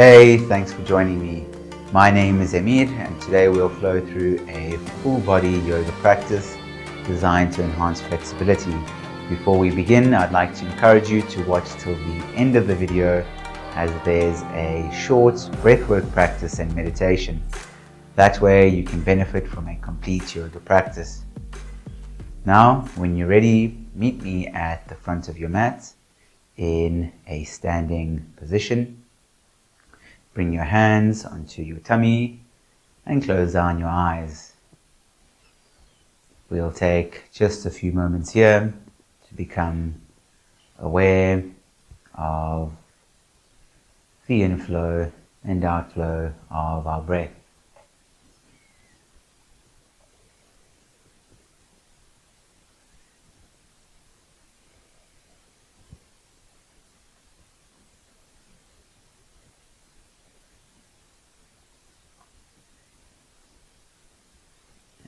Hey, thanks for joining me. My name is Emir and today we'll flow through a full body yoga practice designed to enhance flexibility. Before we begin, I'd like to encourage you to watch till the end of the video as there's a short breathwork practice and meditation. That way you can benefit from a complete yoga practice. Now, when you're ready, meet me at the front of your mat in a standing position. Bring your hands onto your tummy and close down your eyes. We'll take just a few moments here to become aware of the inflow and outflow of our breath.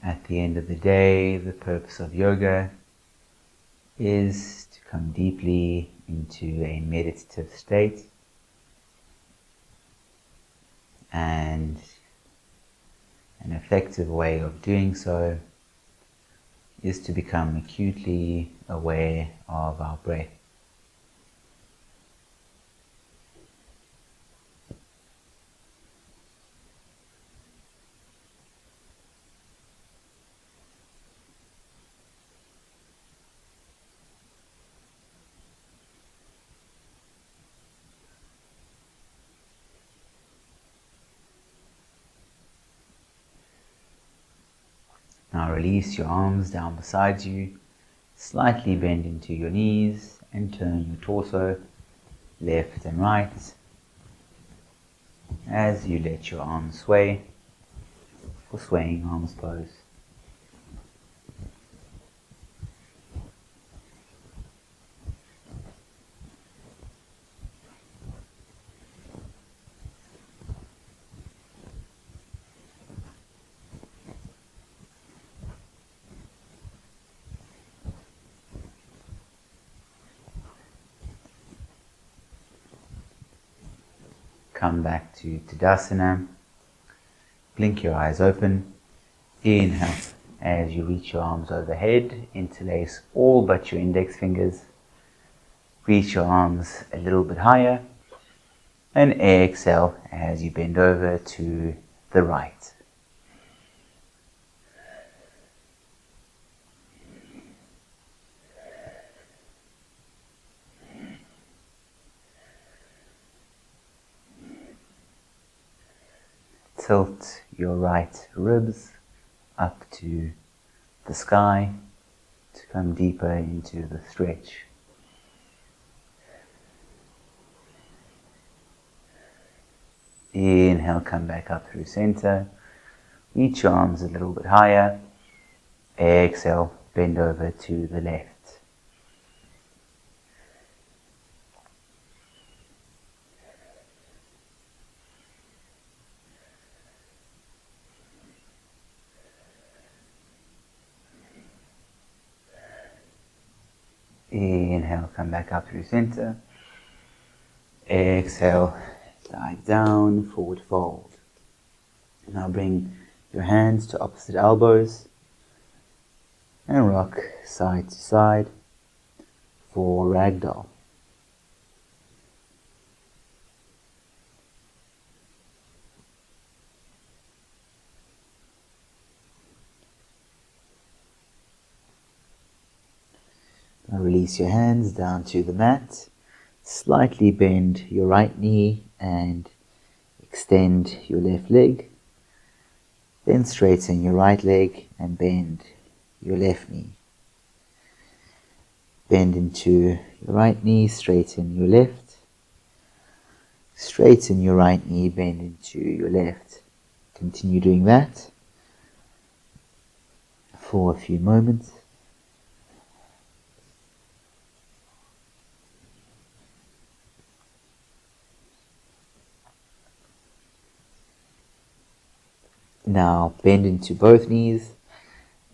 At the end of the day, the purpose of yoga is to come deeply into a meditative state, and an effective way of doing so is to become acutely aware of our breath. Now release your arms down beside you, slightly bend into your knees and turn your torso left and right as you let your arms sway for swaying arms pose. Come back to Tadasana. Blink your eyes open. Inhale as you reach your arms overhead. Interlace all but your index fingers. Reach your arms a little bit higher. And exhale as you bend over to the right. Tilt your right ribs up to the sky to come deeper into the stretch. Inhale, come back up through center. Reach your arms a little bit higher. Exhale, bend over to the left. Inhale, come back up through center. Exhale, dive down, forward fold. Now bring your hands to opposite elbows and rock side to side for ragdoll. Now release your hands down to the mat. Slightly bend your right knee and extend your left leg. Then straighten your right leg and bend your left knee. Bend into your right knee, straighten your left. Straighten your right knee, bend into your left. Continue doing that for a few moments. Now bend into both knees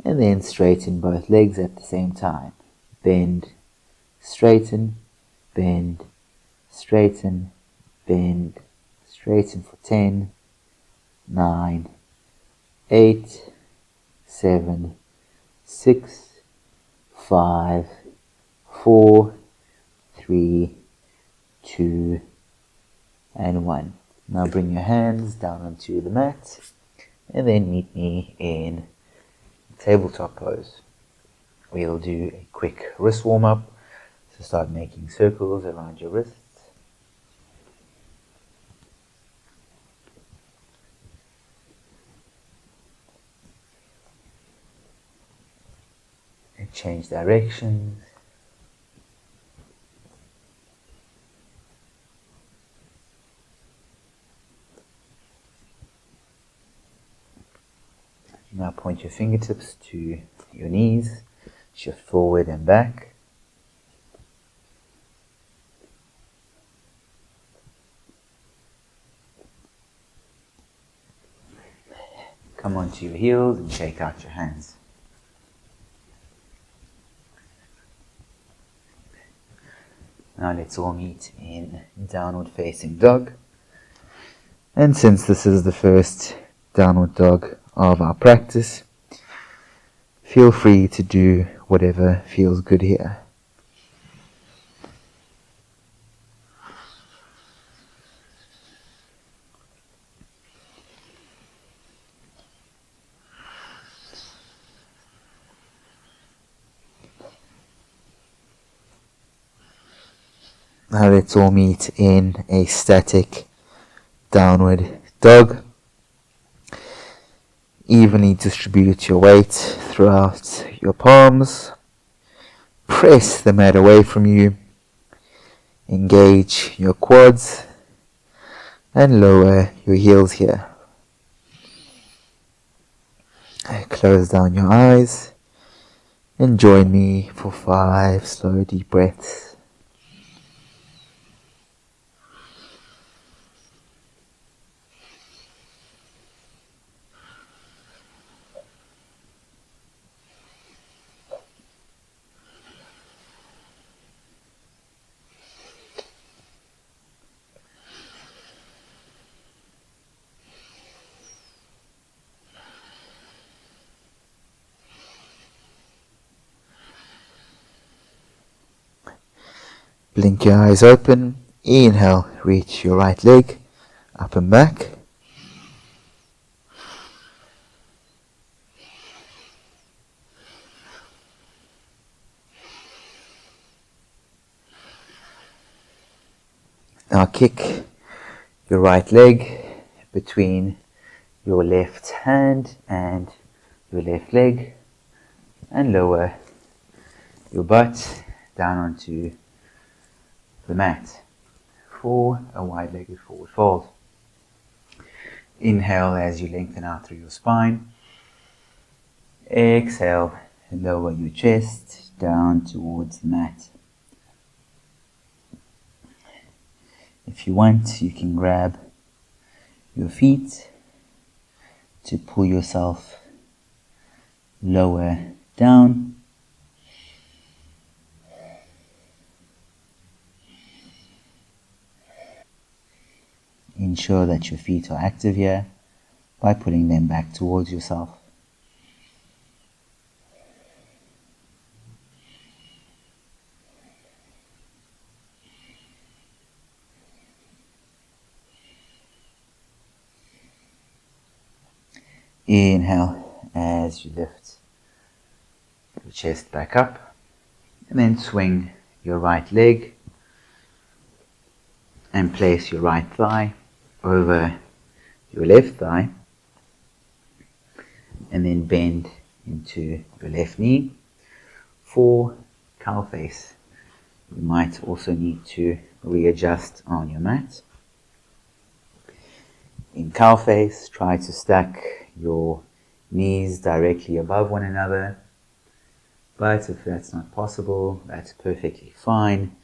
and then straighten both legs at the same time. Bend, straighten, bend, straighten, bend, Straighten for 10, 9, 8, 7, 6, 5, 4, 3, 2, and 1. Now bring your hands down onto the mat and then meet me in tabletop pose. We'll do a quick wrist warm up, so start making circles around your wrists. And change directions. Now point your fingertips to your knees, shift forward and back. Come onto your heels and shake out your hands. Now let's all meet in downward facing dog. And since this is the first downward dog of our practice, feel free to do whatever feels good here. Now let's all meet in a static downward dog. Evenly distribute your weight throughout your palms. Press the mat away from you. Engage your quads and lower your heels here. Close down your eyes and join me for 5 slow deep breaths. Blink your eyes open. Inhale, reach your right leg up and back. Now kick your right leg between your left hand and your left leg and lower your butt down onto the mat for a wide-legged forward fold. Inhale as you lengthen out through your spine. Exhale and lower your chest down towards the mat. If you want, you can grab your feet to pull yourself lower down. Ensure that your feet are active here by pulling them back towards yourself. Inhale as you lift your chest back up, and then swing your right leg and place your right thigh over your left thigh, and then bend into your left knee for cow face. You might also need to readjust on your mat. In cow face, try to stack your knees directly above one another, but if that's not possible, that's perfectly fine.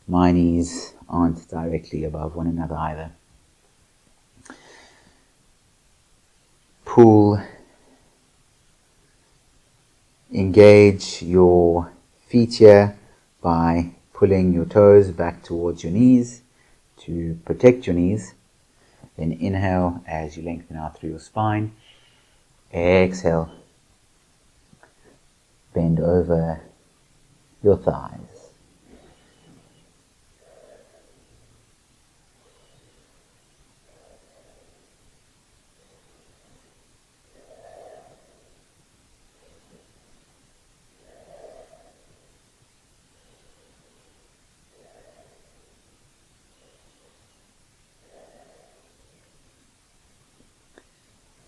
My knees aren't directly above one another either. Pull, engage your feet here by pulling your toes back towards your knees to protect your knees, Then inhale as you lengthen out through your spine. Exhale, bend over your thighs.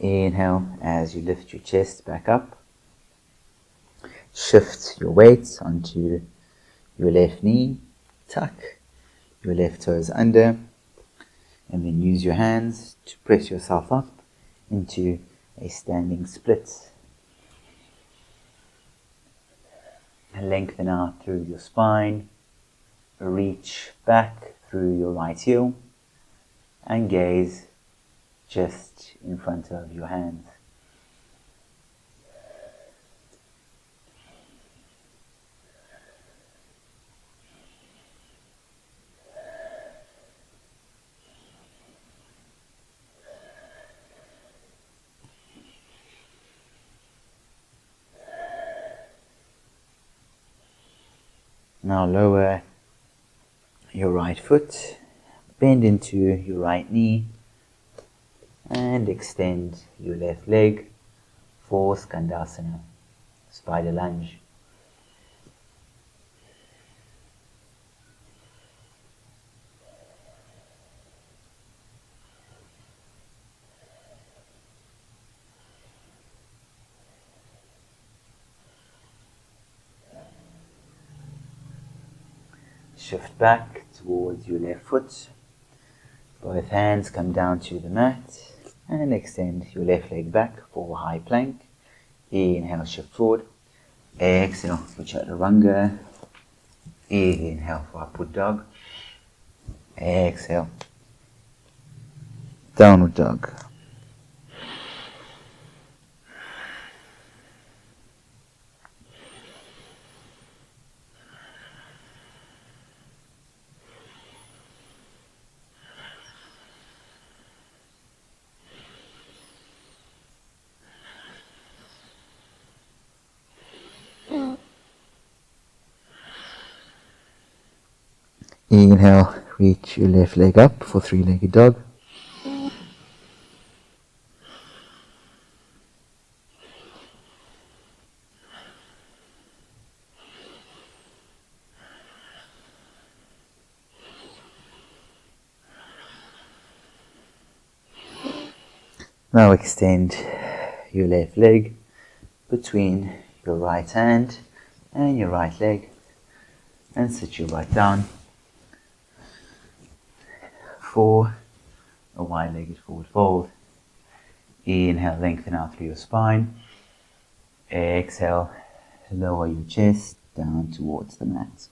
Inhale as you lift your chest back up. Shift your weight onto your left knee. Tuck your left toes under. And then use your hands to press yourself up into a standing split. And lengthen out through your spine. Reach back through your right heel. And gaze just in front of your hands. Now lower your right foot, bend into your right knee, and extend your left leg for Skandasana, spider lunge. Shift back towards your left foot. Both hands come down to the mat and extend your left leg back for high plank. Inhale, shift forward. Exhale for chaturanga. Inhale for upward dog. Exhale, downward dog. Inhale, reach your left leg up for three-legged dog. Now extend your left leg between your right hand and your right leg and sit you right down for a wide-legged forward fold. Inhale, lengthen out through your spine. Exhale, lower your chest down towards the mat.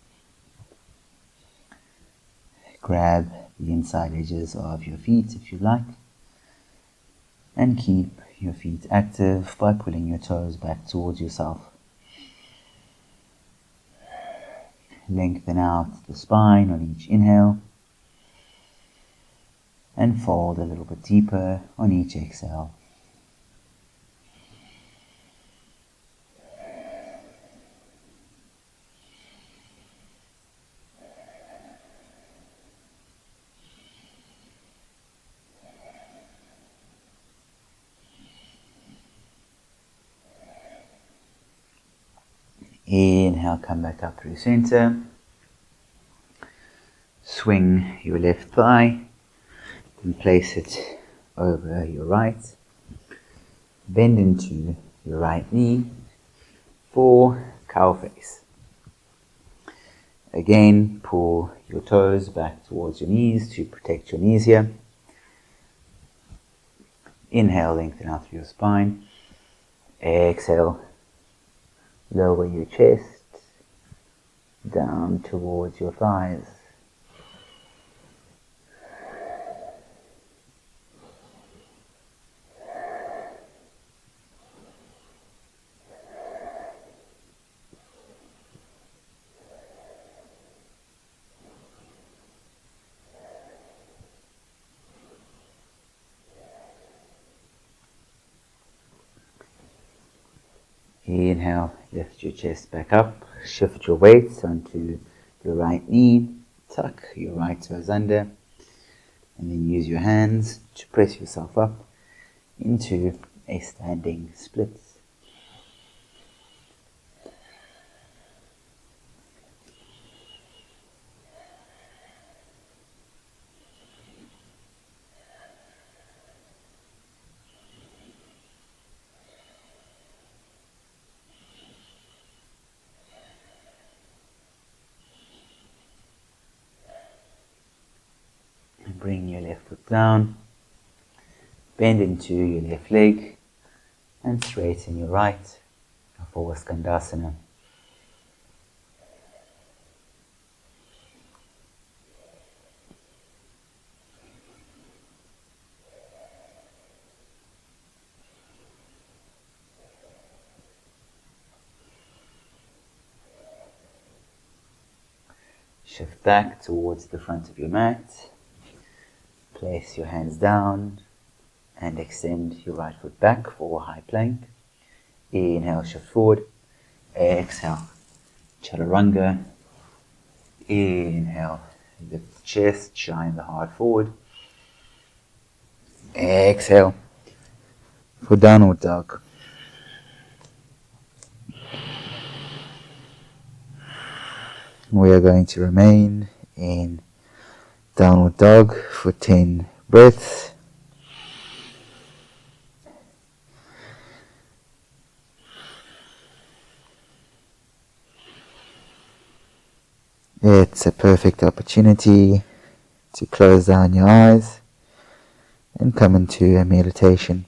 Grab the inside edges of your feet if you like, and keep your feet active by pulling your toes back towards yourself. Lengthen out the spine on each inhale and fold a little bit deeper on each exhale. Inhale, come back up through center. Swing your left thigh and place it over your right. Bend into your right knee for cow face. Again, pull your toes back towards your knees to protect your knees here. Inhale, lengthen out through your spine. Exhale, lower your chest down towards your thighs. Inhale, lift your chest back up, shift your weight onto your right knee, tuck your right toes under, and then use your hands to press yourself up into a standing split. And bring your left foot down, bend into your left leg, and straighten your right for Skandasana. Shift back towards the front of your mat. Place your hands down and extend your right foot back for high plank. Inhale, shift forward. Exhale, chaturanga. Inhale, lift the chest, shine the heart forward. Exhale for downward dog. We are going to remain in downward dog for 10 breaths. It's a perfect opportunity to close down your eyes and come into a meditation.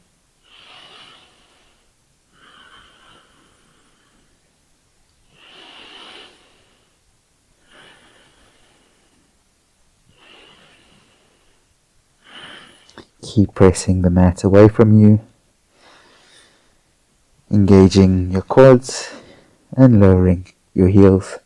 Keep pressing the mat away from you, engaging your quads and lowering your heels.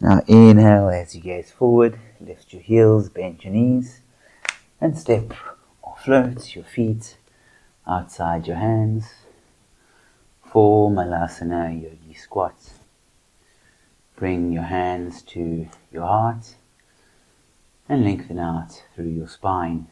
Now inhale as you gaze forward, lift your heels, bend your knees, and step or float your feet outside your hands for Malasana Yogi Squat. Bring your hands to your heart and lengthen out through your spine.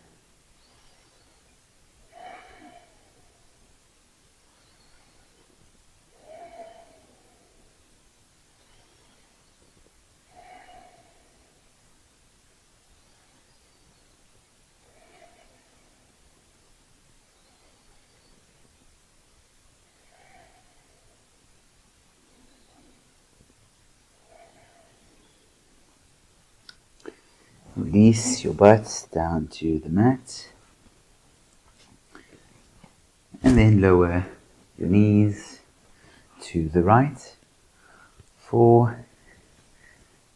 Release your butt down to the mat and then lower your knees to the right for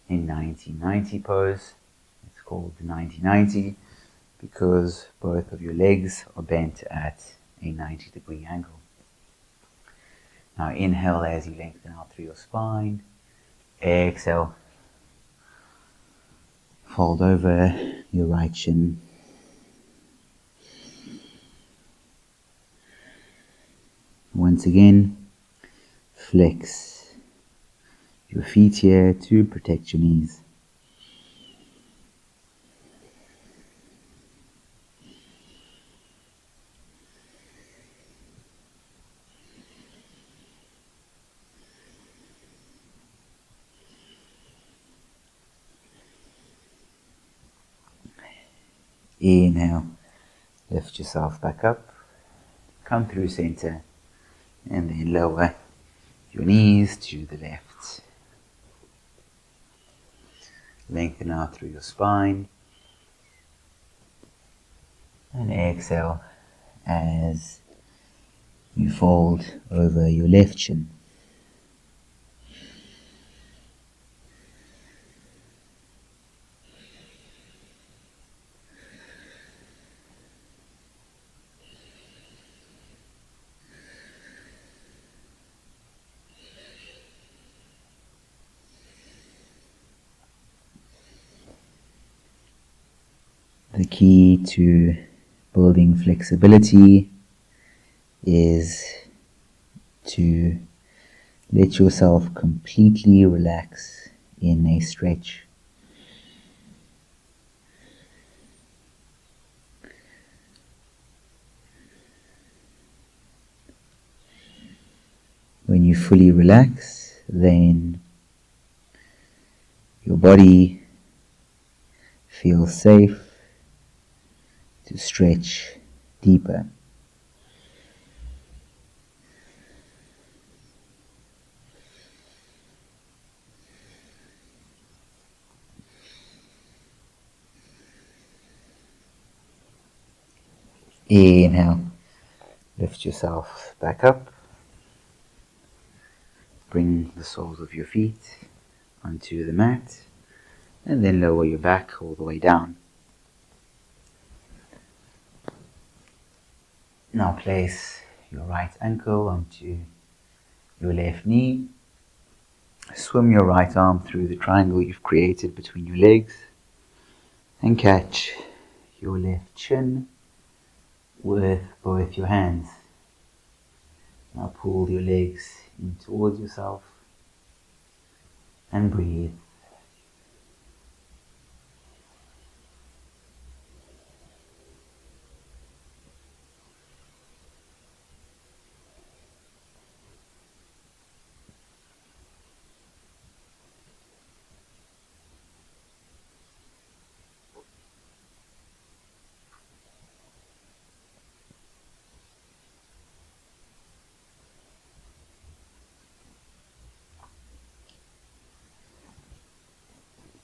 a 90-90 pose. It's called the 90-90 because both of your legs are bent at a 90-degree angle. Now inhale as you lengthen out through your spine. Exhale. Fold over your right shin. Once again, flex your feet here to protect your knees. Inhale, lift yourself back up, come through center, and then lower your knees to the left. Lengthen out through your spine, and exhale as you fold over your left shin. The key to building flexibility is to let yourself completely relax in a stretch. When you fully relax, then your body feels safe to stretch deeper. Inhale, lift yourself back up. Bring the soles of your feet onto the mat, and then lower your back all the way down. Now place your right ankle onto your left knee. Swim your right arm through the triangle you've created between your legs and catch your left shin with both your hands. Now pull your legs in towards yourself and breathe.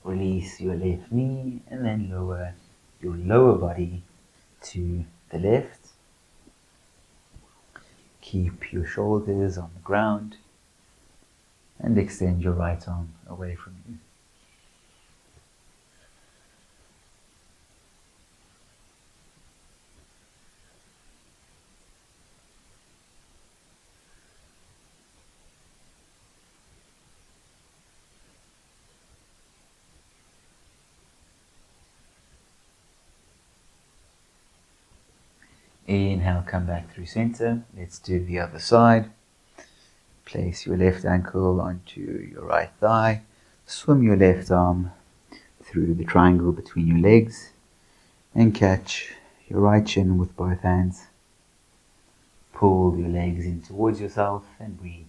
Release your left knee and then lower your lower body to the left. Keep your shoulders on the ground and extend your right arm away from you. Inhale, come back through center. Let's do the other side. Place your left ankle onto your right thigh. Swim your left arm through the triangle between your legs and catch your right shin with both hands. Pull your legs in towards yourself and breathe.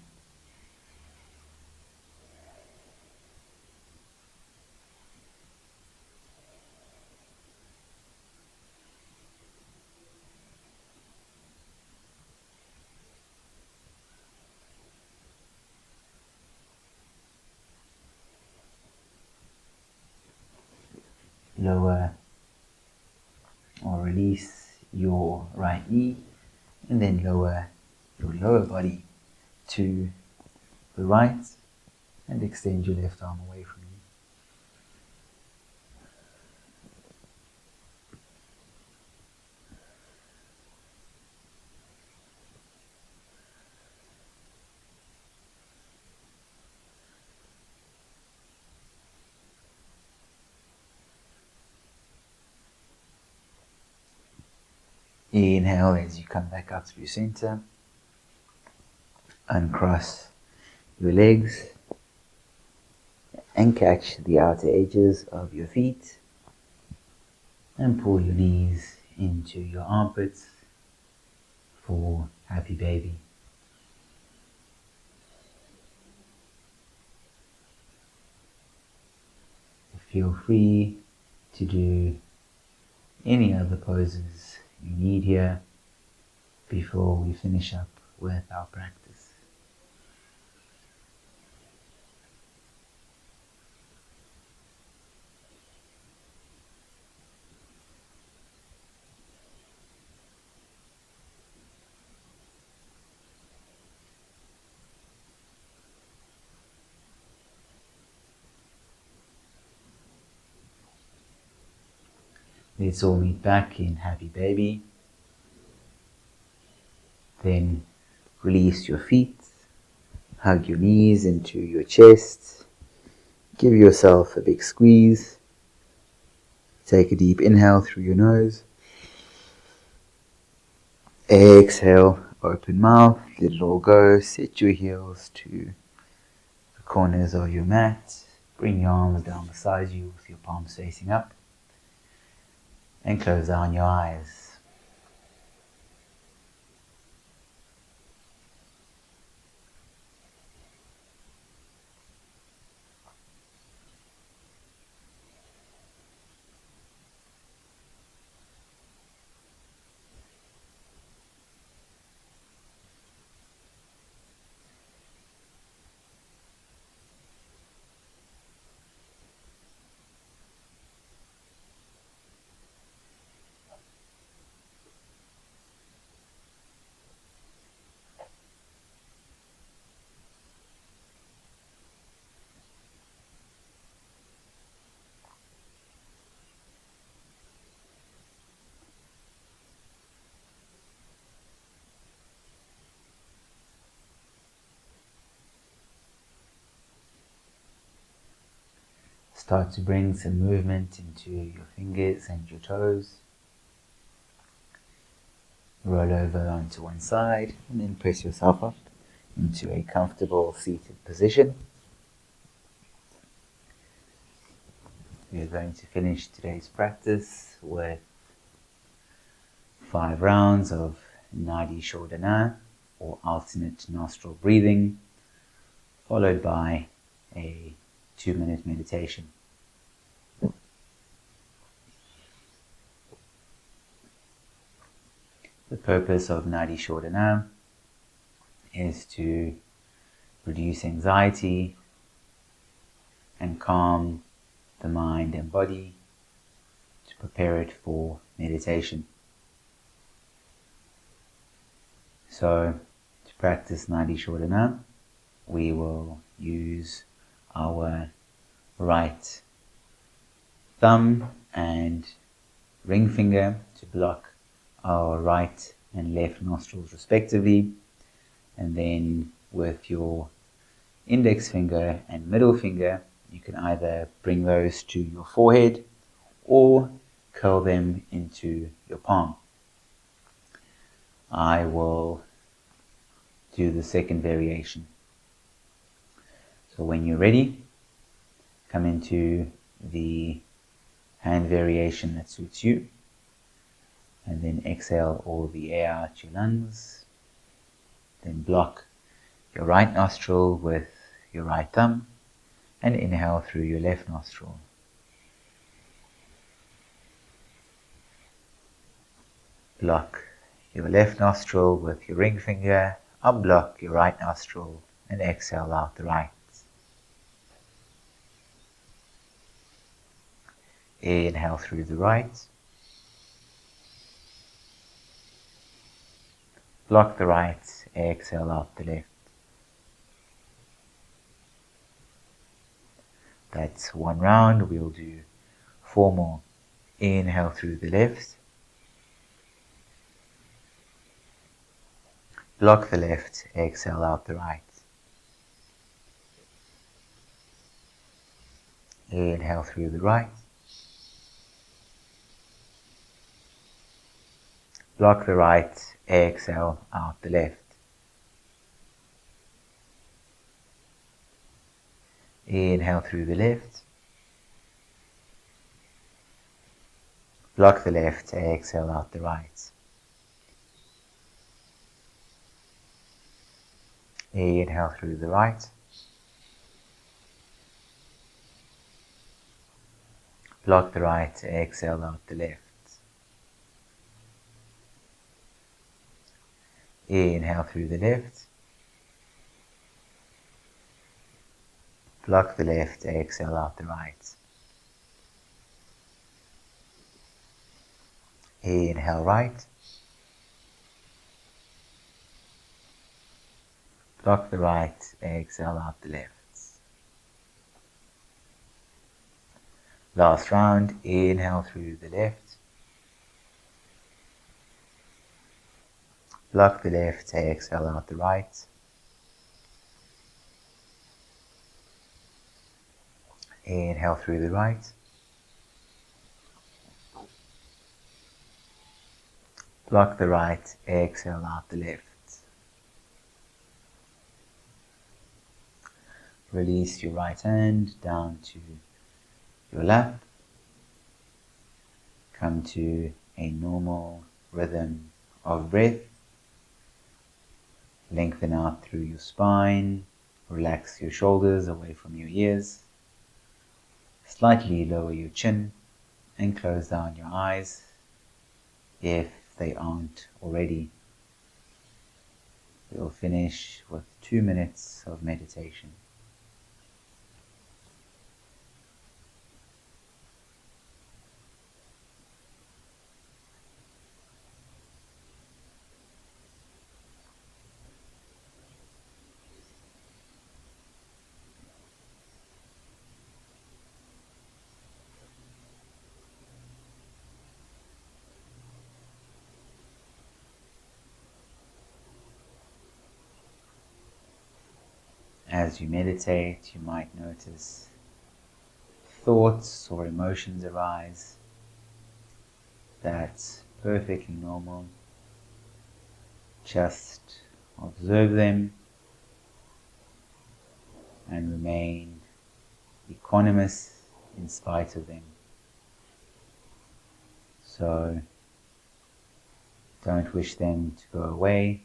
Lower or release your right knee and then lower your lower body to the right and extend your left arm away from you. Inhale as you come back up through center. Uncross your legs and catch the outer edges of your feet and pull your knees into your armpits for happy baby. Feel free to do any other poses you need here before we finish up with our practice. Let's all meet back in happy baby. Then release your feet, hug your knees into your chest, give yourself a big squeeze. Take a deep inhale through your nose. Exhale, open mouth, let it all go. Set your heels to the corners of your mat. Bring your arms down beside you with your palms facing up. And close down your eyes. Start to bring some movement into your fingers and your toes. Roll over onto one side and then press yourself up into a comfortable seated position. We are going to finish today's practice with 5 rounds of Nadi Shodhana, or alternate nostril breathing, followed by a 2-minute meditation. The purpose of Nadi Shodhana is to reduce anxiety and calm the mind and body to prepare it for meditation. So, to practice Nadi Shodhana, we will use our right thumb and ring finger to block our right and left nostrils respectively, and then with your index finger and middle finger you can either bring those to your forehead or curl them into your palm. I will do the second variation. So when you're ready, come into the hand variation that suits you, and then exhale all the air out your lungs. Then block your right nostril with your right thumb and inhale through your left nostril. Block your left nostril with your ring finger, unblock your right nostril and exhale out the right. Inhale through the right. Block the right, exhale out the left. That's 1 round. We'll do 4 more. Inhale through the left. Block the left, exhale out the right. Inhale through the right. Block the right, exhale out the left. Inhale through the left. Block the left, exhale out the right. Inhale through the right. Block the right, exhale out the left. Inhale through the left. Block the left, exhale out the right. Inhale right. Block the right, exhale out the left. Last round, inhale through the left. Block the left, exhale out the right. Inhale through the right. Block the right, exhale out the left. Release your right hand down to your lap. Come to a normal rhythm of breath. Lengthen out through your spine. Relax your shoulders away from your ears. Slightly lower your chin and close down your eyes if they aren't already. We'll finish with 2 minutes of meditation. As you meditate, you might notice thoughts or emotions arise. That's perfectly normal. Just observe them and remain equanimous in spite of them. So don't wish them to go away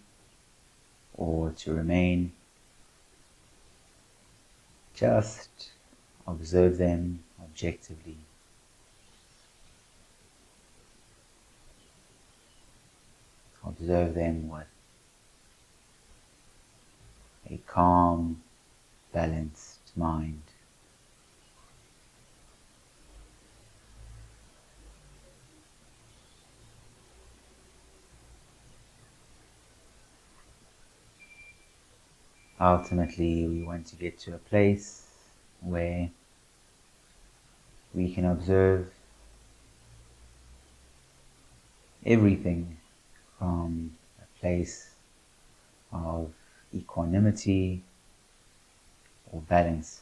or to remain. Just observe them objectively. Observe them with a calm, balanced mind. Ultimately, we want to get to a place where we can observe everything from a place of equanimity or balance.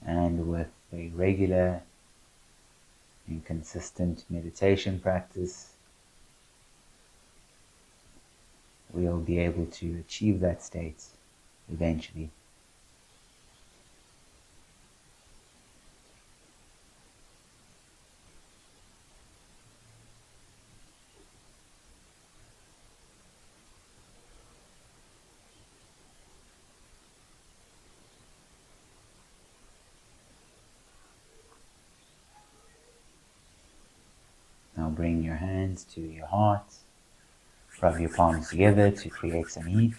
And with a regular and consistent meditation practice, we'll be able to achieve that state eventually. Now bring your hands to your heart. Rub your palms together to create some heat.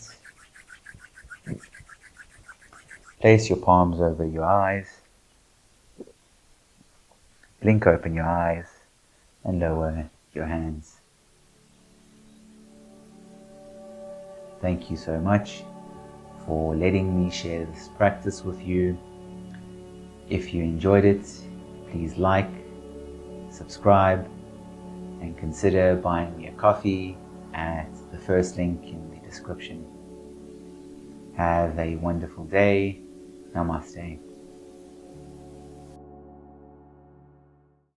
Place your palms over your eyes. Blink open your eyes and lower your hands. Thank you so much for letting me share this practice with you. If you enjoyed it, please like, subscribe, and consider buying me a coffee at the first link in the description. Have a wonderful day. Namaste.